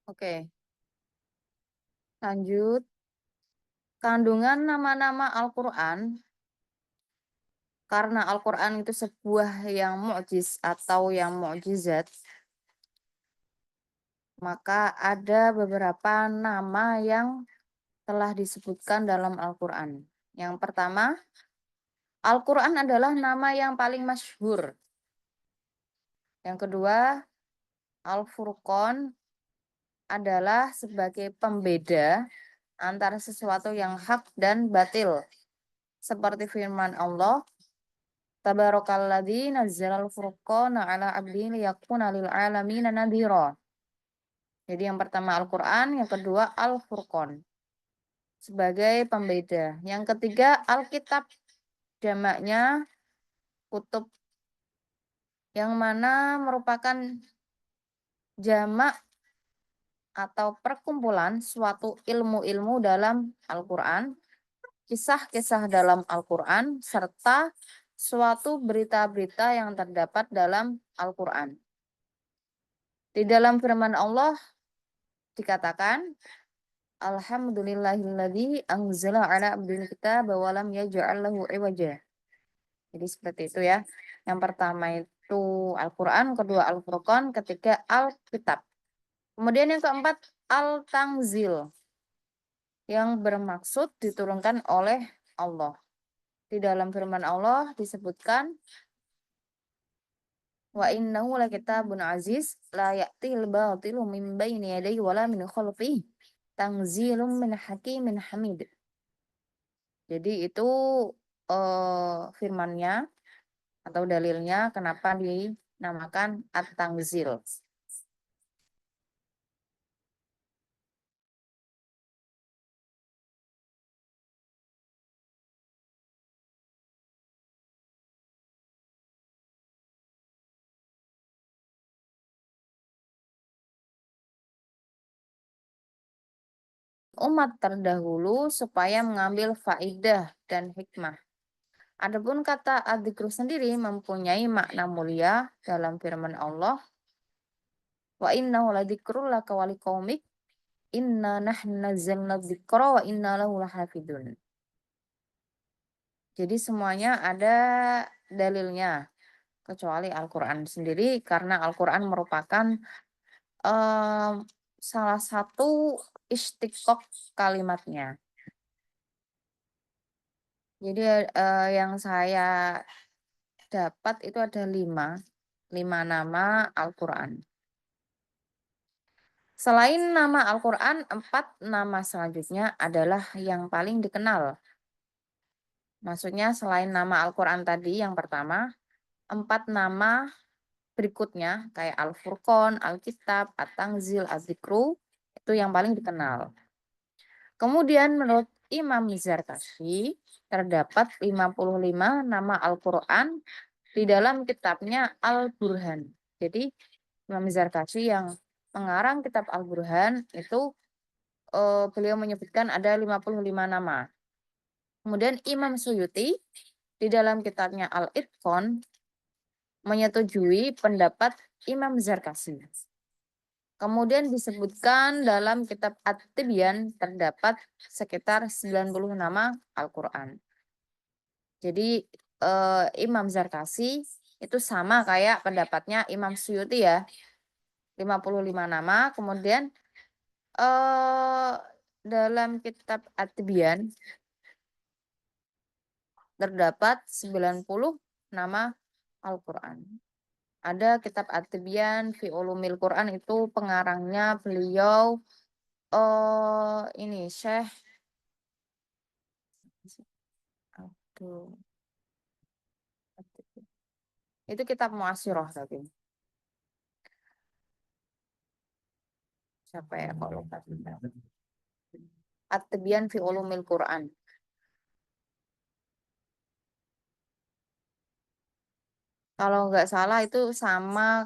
Oke, lanjut. Kandungan nama-nama Al-Quran, karena Al-Quran itu sebuah yang mu'jiz atau yang mu'jizat, maka ada beberapa nama yang telah disebutkan dalam Al-Quran. Yang pertama, Al-Quran adalah nama yang paling masyhur. Yang kedua, Al-Furqan adalah sebagai pembeda antara sesuatu yang hak dan batil. Seperti firman Allah, Tabarakalladzi nazzalal furqana ala abdihi liyakuna lil alamina nadhira. Jadi yang pertama Al-Qur'an, yang kedua Al-Furqan sebagai pembeda. Yang ketiga Alkitab, jamaknya kutub, yang mana merupakan jamak atau perkumpulan suatu ilmu-ilmu dalam Al-Qur'an, kisah-kisah dalam Al-Qur'an, serta suatu berita-berita yang terdapat dalam Al-Qur'an. Di dalam firman Allah dikatakan, Alhamdulillahilladzi anzala ala abdil kitaba wa lam yaj'al lahu iwaja. Jadi seperti itu ya. Yang pertama itu Al-Qur'an, kedua Al-Furqan, ketiga Alkitab. Kemudian yang keempat Al-Tanzil, yang bermaksud diturunkan oleh Allah. Di dalam firman Allah disebutkan, wa innahu lakitabun aziz la ya'tihil batilu min baini yadayhi wala min khalfihi tanzilum min hakimin hamid. Jadi itu firmannya atau dalilnya kenapa dinamakan At-Tanzil. Umat terdahulu supaya mengambil faidah dan hikmah. Adapun kata adzikru sendiri mempunyai makna mulia dalam firman Allah, wa innahu ladzikrul laka wa liqaumik inna nahnu nazzalna dzikra wa inna lahu lahafidun. Jadi semuanya ada dalilnya kecuali Al-Qur'an sendiri, karena Al-Qur'an merupakan em, salah satu istiqoq kalimatnya. Jadi yang saya dapat itu ada lima nama Al-Quran. Selain nama Al-Quran, 4 nama selanjutnya adalah yang paling dikenal. Maksudnya selain nama Al-Quran tadi yang pertama, 4 nama berikutnya kayak Al-Furqan, Alkitab, At-Tanzil, Az-Zikru itu yang paling dikenal. Kemudian menurut Imam Zarkashi terdapat 55 nama Al-Quran di dalam kitabnya Al-Burhan. Jadi Imam Zarkashi yang mengarang kitab Al-Burhan itu beliau menyebutkan ada 55 nama. Kemudian Imam Suyuti di dalam kitabnya Al-Itqan menyetujui pendapat Imam Zarkashi. Kemudian disebutkan dalam kitab At-Tibyan terdapat sekitar 90 nama Al-Quran. Jadi Imam Zarkashi itu sama kayak pendapatnya Imam Suyuti ya. 55 nama. Kemudian dalam kitab At-Tibyan terdapat 90 nama Al-Quran. Ada kitab At-Tibyan fi Ulumil Quran, itu pengarangnya beliau ini Syekh aduh, itu kitab Mu'asyirah tapi siapa ya kalau At-Tibyan fi Ulumil Quran. Kalau nggak salah itu sama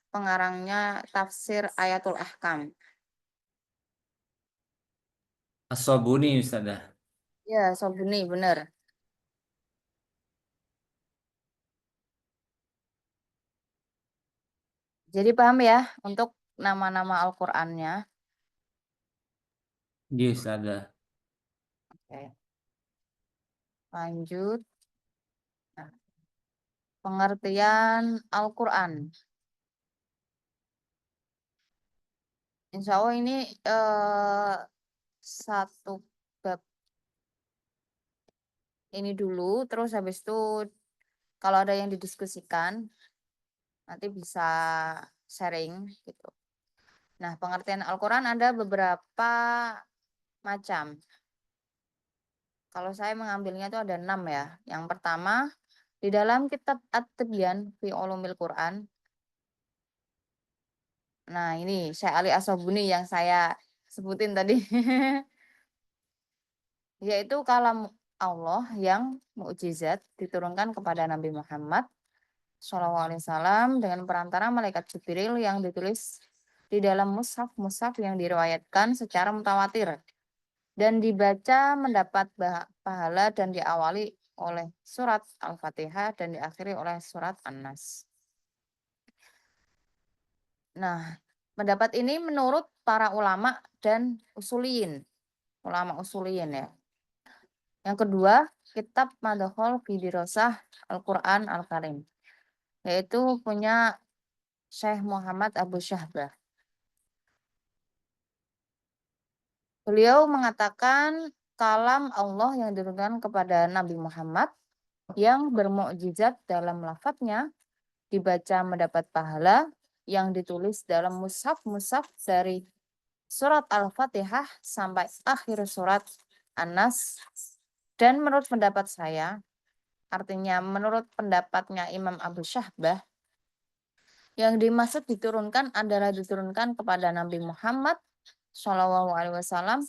pengarangnya tafsir Ayatul Ahkam. As-Sabuni Ustazah. Ya, Sobuni bener. Jadi paham ya untuk nama-nama Al-Qur'annya? Iya, Ustazah. Oke, lanjut. Nah, pengertian Al-Qur'an. Insya Allah ini satu bab ini dulu, terus habis itu kalau ada yang didiskusikan nanti bisa sharing gitu. Nah, pengertian Al-Qur'an ada beberapa macam. Kalau saya mengambilnya itu ada 6 ya. Yang pertama, di dalam kitab At-Tibyan fi Ulumil Quran. Nah, ini Syekh Ali As-Sabuni yang saya sebutin tadi. Yaitu kalam Allah yang mukjizat diturunkan kepada Nabi Muhammad SAW dengan perantara malaikat Jibril yang ditulis di dalam mushaf-mushaf yang diriwayatkan secara mutawatir dan dibaca mendapat pahala dan diawali oleh surat Al-Fatihah dan diakhiri oleh surat An-Nas. Nah, pendapat ini menurut para ulama dan usuliyin, ulama usuliyin ya. Yang kedua, kitab Madkhal fi Dirasah Al-Qur'an Al-Karim, yaitu punya Syekh Muhammad Abu Syahbah. Beliau mengatakan kalam Allah yang diturunkan kepada Nabi Muhammad yang bermukjizat dalam lafadznya dibaca mendapat pahala yang ditulis dalam mushaf-mushaf dari surat Al-Fatihah sampai akhir surat An-Nas. Dan menurut pendapat saya, artinya menurut pendapatnya Imam Abu Syahbah, yang dimaksud diturunkan adalah diturunkan kepada Nabi Muhammad SAW,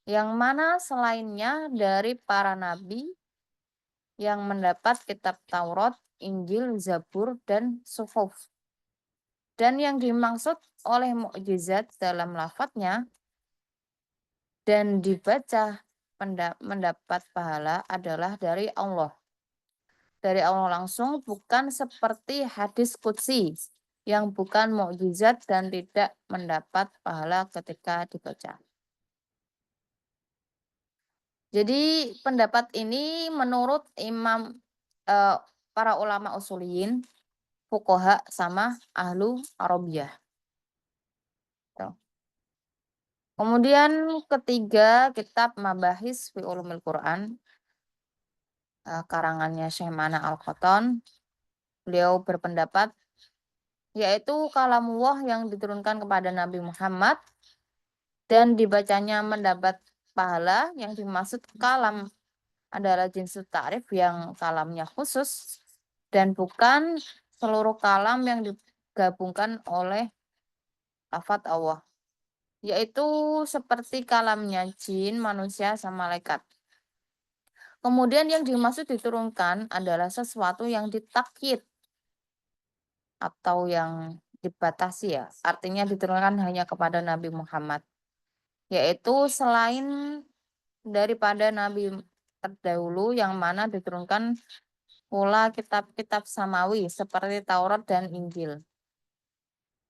yang mana selainnya dari para nabi yang mendapat kitab Taurat, Injil, Zabur, dan Suhuf. Dan yang dimaksud oleh mukjizat dalam lafadznya dan dibaca mendapat pahala adalah dari Allah. Dari Allah langsung, bukan seperti hadis qudsi yang bukan mukjizat dan tidak mendapat pahala ketika dibaca. Jadi pendapat ini menurut para ulama usuliyin, fuqaha sama ahlu Arabiyah. Tuh. Kemudian ketiga, kitab Mabahis fi Ulumil Quran, karangannya Syekh Mana Al-Qattan. Beliau berpendapat yaitu kalamullah yang diturunkan kepada Nabi Muhammad dan dibacanya mendapat pahala. Yang dimaksud kalam adalah jinsut ta'rif yang kalamnya khusus dan bukan seluruh kalam yang digabungkan oleh lafadz Allah, yaitu seperti kalamnya jin, manusia, sama malaikat. Kemudian yang dimaksud diturunkan adalah sesuatu yang ditakyid atau yang dibatasi ya. Artinya diturunkan hanya kepada Nabi Muhammad, yaitu selain daripada Nabi terdahulu yang mana diturunkan pula kitab-kitab samawi seperti Taurat dan Injil.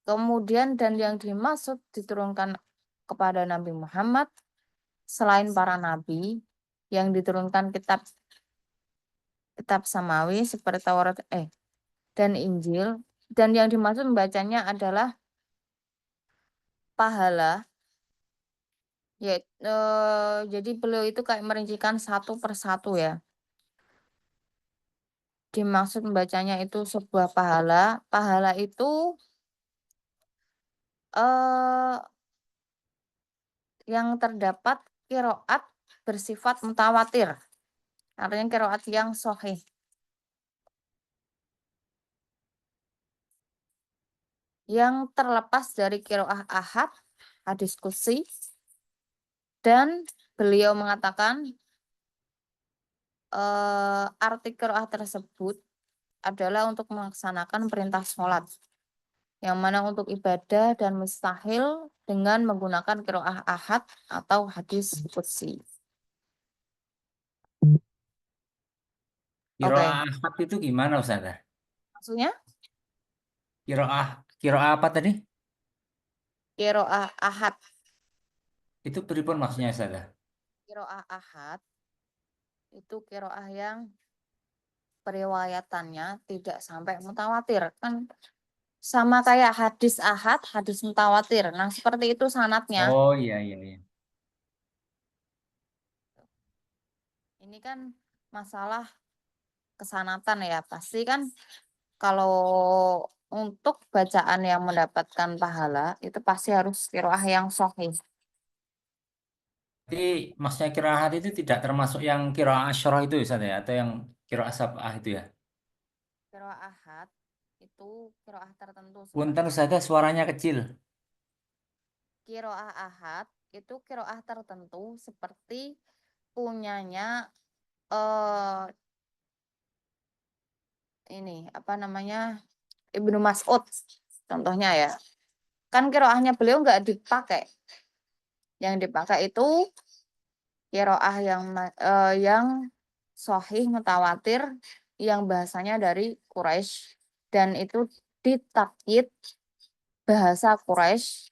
Kemudian dan yang dimaksud diturunkan kepada Nabi Muhammad selain para nabi yang diturunkan kitab samawi seperti Taurat dan Injil, dan yang dimaksud membacanya adalah pahala, yaitu jadi beliau itu kayak merincikan satu persatu ya. Dimaksud membacanya itu sebuah pahala. Pahala itu eh yang terdapat kiroat bersifat mutawatir. Artinya kiroat yang sahih. Yang terlepas dari kiroah ahad, hadis qudsi, dan beliau mengatakan arti kiroah tersebut adalah untuk melaksanakan perintah sholat, yang mana untuk ibadah dan mustahil dengan menggunakan kiroah ahad atau hadis qudsi. Oke, Qiraah ahad itu gimana, Ustazah? maksudnya Qiraah Qiraah apa tadi? Qiraah ahad. Itu pripun maksudnya Ustazah? Qiraah ahad itu qiraah yang periwayatannya tidak sampai mutawatir. Kan sama kayak hadis ahad, hadis mutawatir. Nah, seperti itu sanatnya. Oh iya iya iya. Ini kan masalah kesanatan ya. Pasti kan kalau untuk bacaan yang mendapatkan pahala itu pasti harus qiraah yang sahih. Jadi maksudnya qiraat itu tidak termasuk yang qiraah asyroh itu Ustaz ya? Atau yang qiraah sab'ah itu ya? Qiraah ahad itu qiraah tertentu Punten seperti Ustazah suaranya kecil. qiraah ahad itu qiraah tertentu seperti punyanya eh ini apa namanya Ibnu Mas'ud contohnya ya. Kan qiraahnya beliau nggak dipakai. Yang dipakai itu qiraah yang sahih mutawatir yang bahasanya dari Quraisy dan itu ditakyid bahasa Quraisy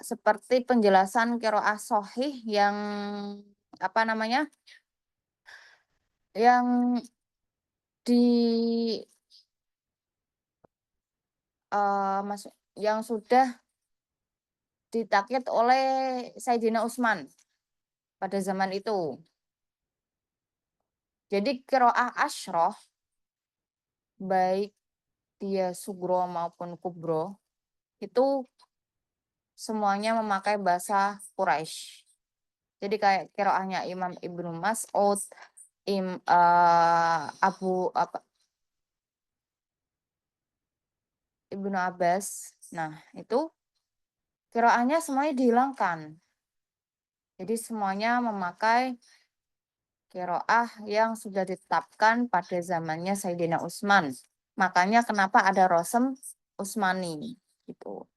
seperti penjelasan qiraah sahih yang apa namanya yang di masuk yang sudah ditakyid oleh Sayyidina Utsman pada zaman itu. Jadi qiraah asyroh baik dia sugro maupun kubro itu semuanya memakai bahasa Quraisy. Jadi kayak qiraahnya Imam Ibnu Mas'ud, Abu apa Ibnu Abbas. Nah, itu qiraahnya semuanya dihilangkan. Jadi semuanya memakai qiraah yang sudah ditetapkan pada zamannya Sayyidina Utsman. Makanya kenapa ada Rosem Utsmani gitu.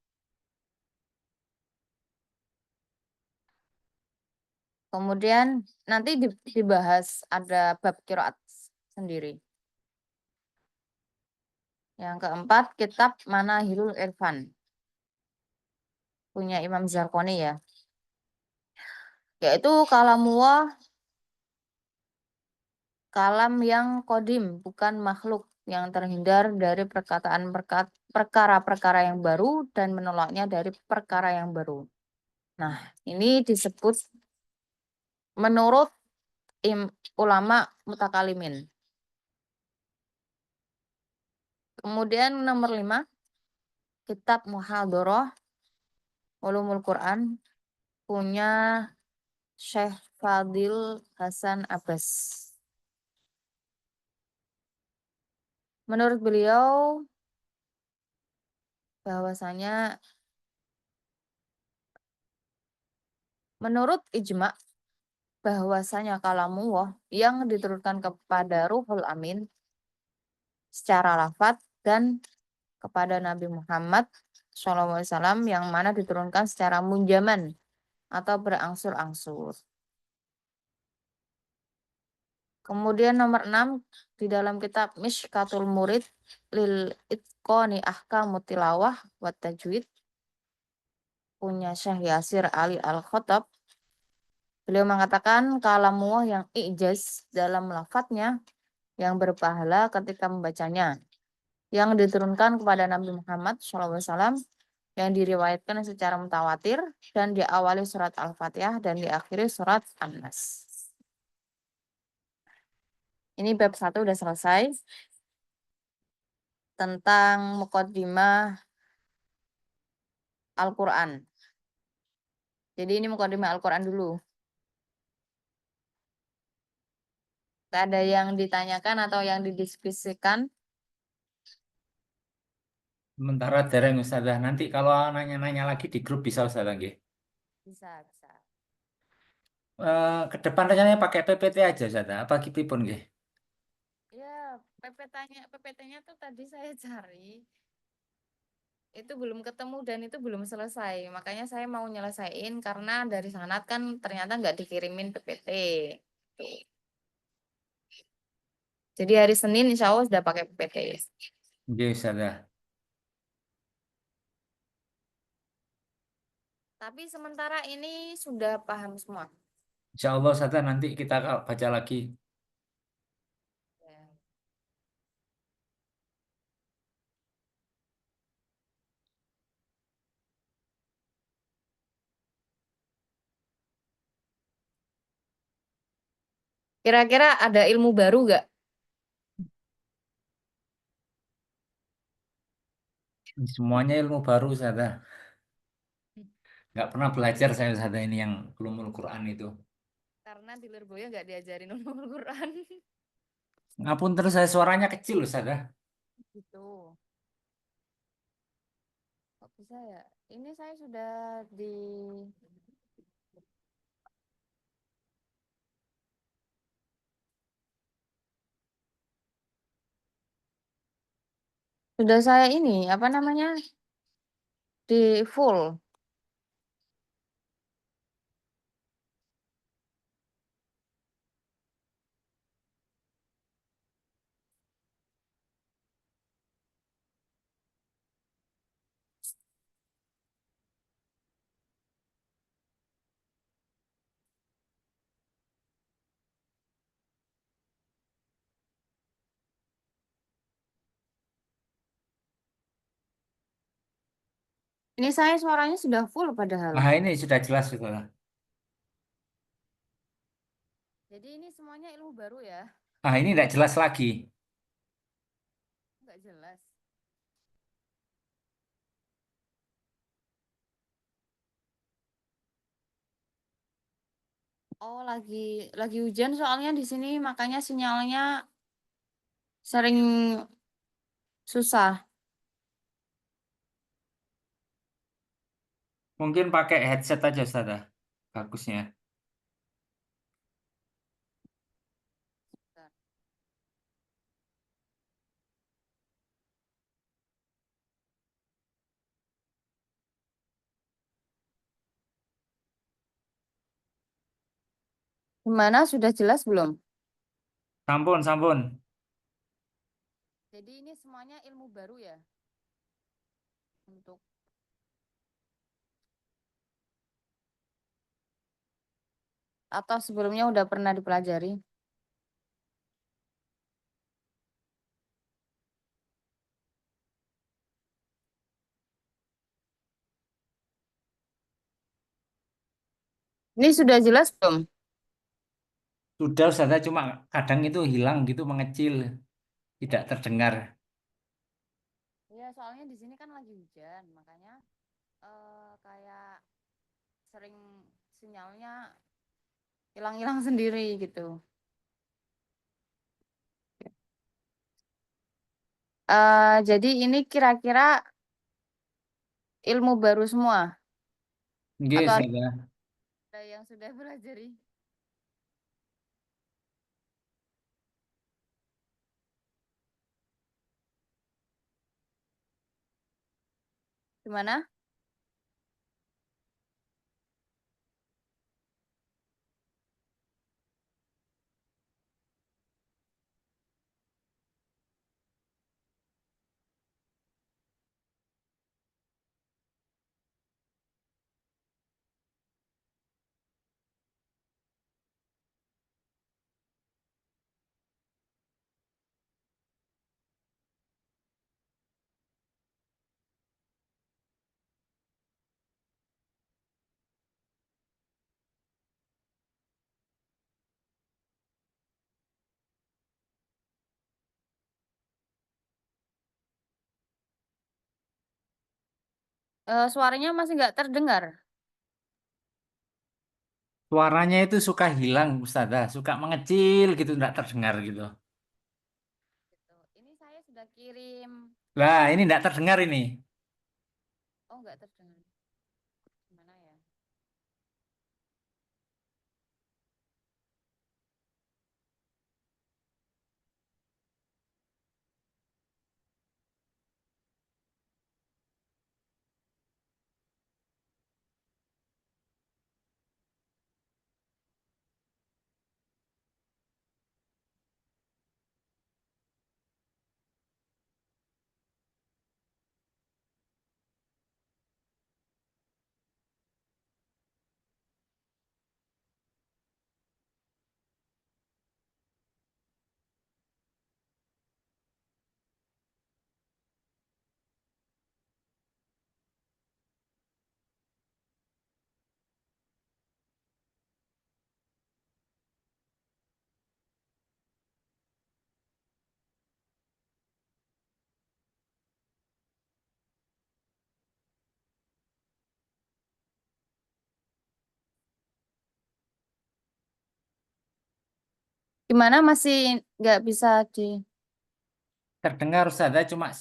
Kemudian nanti dibahas ada bab qiraat sendiri. Yang keempat, kitab Manahilul Irfan. Punya Imam Zarqoni ya. Yaitu kalam yang kodim, bukan makhluk yang terhindar dari perkara-perkara yang baru dan menolaknya dari perkara yang baru. Nah, ini disebut menurut ulama mutakalimin. Kemudian nomor 5, kitab Muhadharah Ulumul Quran punya Syekh Fadil Hasan Abbas. Menurut beliau bahwasanya menurut ijma bahwasanya kalamullah yang diturunkan kepada Ruhul Amin secara lafadz dan kepada Nabi Muhammad SAW yang mana diturunkan secara munjaman atau berangsur-angsur. Kemudian nomor 6 di dalam kitab Mishkatul Murid lil Itqani Ahkamut Tilawah wa Tajwid punya Syekh Yasir Ali Al-Khattab. Beliau mengatakan kalamuah yang ijaz dalam lafadznya yang berpahala ketika membacanya yang diturunkan kepada Nabi Muhammad SAW yang diriwayatkan secara mutawatir dan diawali surat Al-Fatihah dan diakhiri surat An-Nas. Ini bab 1 udah selesai tentang muqaddimah Al-Quran. Jadi ini muqaddimah Al-Quran dulu. Ada yang ditanyakan atau yang didiskusikan? Sementara dereng Ustazah. Nanti kalau nanya-nanya lagi di grup bisa Ustazah nggih. Bisa, bisa. Ke depan rencananya pakai PPT aja Ustazah. Apa gitu pun nggih? Ya, PPT-nya tuh tadi saya cari, itu belum ketemu dan itu belum selesai. Makanya saya mau nyelesain karena dari sanat kan ternyata nggak dikirimin PPT. Tuh. Jadi hari Senin insya Allah sudah pakai PPT. Nggih Ustazah. Tapi sementara ini sudah paham semua. Insya Allah Ustazah nanti kita baca lagi. Ya. Kira-kira ada ilmu baru nggak? Semuanya ilmu baru Ustazah. Nggak pernah belajar saya Ustazah ini yang ulumul Quran itu. Karena di Lirboyo nggak diajarin ulumul Quran. Ngapun terus saya suaranya kecil Ustazah. Gitu. Kok bisa ya? Ini saya sudah di sudah saya ini apa namanya? Di full. Ini saya suaranya sudah full padahal. Nah ini sudah jelas Ustazah. Jadi ini semuanya ilmu baru ya? Ah ini tidak jelas lagi. Nggak jelas. Oh, lagi hujan soalnya di sini makanya sinyalnya sering susah. Mungkin pakai headset aja Ustazah. Bagusnya. Gimana? Sudah jelas belum? Sampun, sampun. Jadi ini semuanya ilmu baru ya untuk atau sebelumnya udah pernah dipelajari? Ini sudah jelas belum? Sudah Ustazah cuma kadang itu hilang gitu mengecil. Tidak terdengar. Iya, soalnya di sini kan lagi hujan, makanya kayak sering sinyalnya hilang-hilang sendiri gitu. Jadi ini kira-kira ilmu baru semua Nggih, atau Ustazah. ada yang sudah pelajari? Gimana? Suaranya masih nggak terdengar. Suaranya itu suka hilang, Ustazah. Suka mengecil gitu, tidak terdengar gitu. Gitu. Ini saya sudah kirim. Lah, ini tidak terdengar ini. Oh, nggak terdengar. Gimana ya? Gimana masih nggak bisa di. Terdengar Ustazah cuma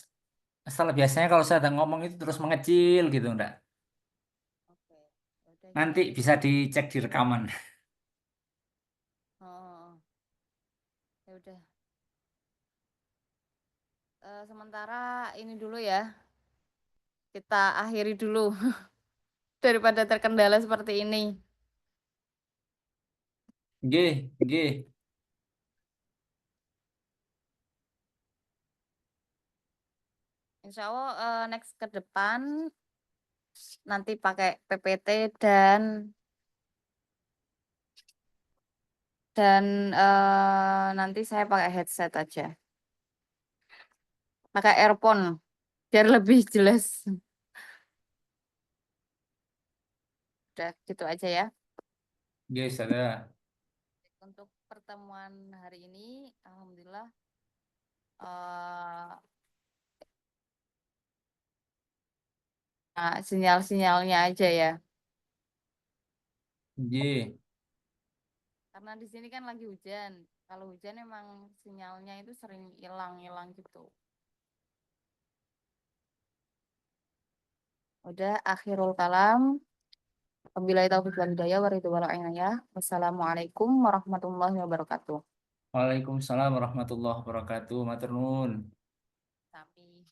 masalah biasanya kalau Ustazah ngomong itu terus mengecil gitu enggak. Oke, ya udah Nanti gimana? bisa dicek di rekaman. Oh, ya udah. Sementara ini dulu ya. Kita akhiri dulu daripada terkendala seperti ini. Nggih, nggih. Insya Allah next ke depan nanti pakai PPT dan dan nanti saya pakai headset aja, pakai earphone biar lebih jelas. Udah gitu aja ya. Nggih, Ustazah. Untuk pertemuan hari ini, alhamdulillah eh sinyal-sinyalnya aja ya. Nggih. Karena di sini kan lagi hujan. Kalau hujan emang sinyalnya itu sering hilang-hilang gitu. Udah akhirul kalam. Wabillahi taufiq wal hidayah wa ridwan wal inayah. Wassalamualaikum warahmatullahi wabarakatuh. Waalaikumsalam warahmatullahi wabarakatuh. Matur nuwun. Sami.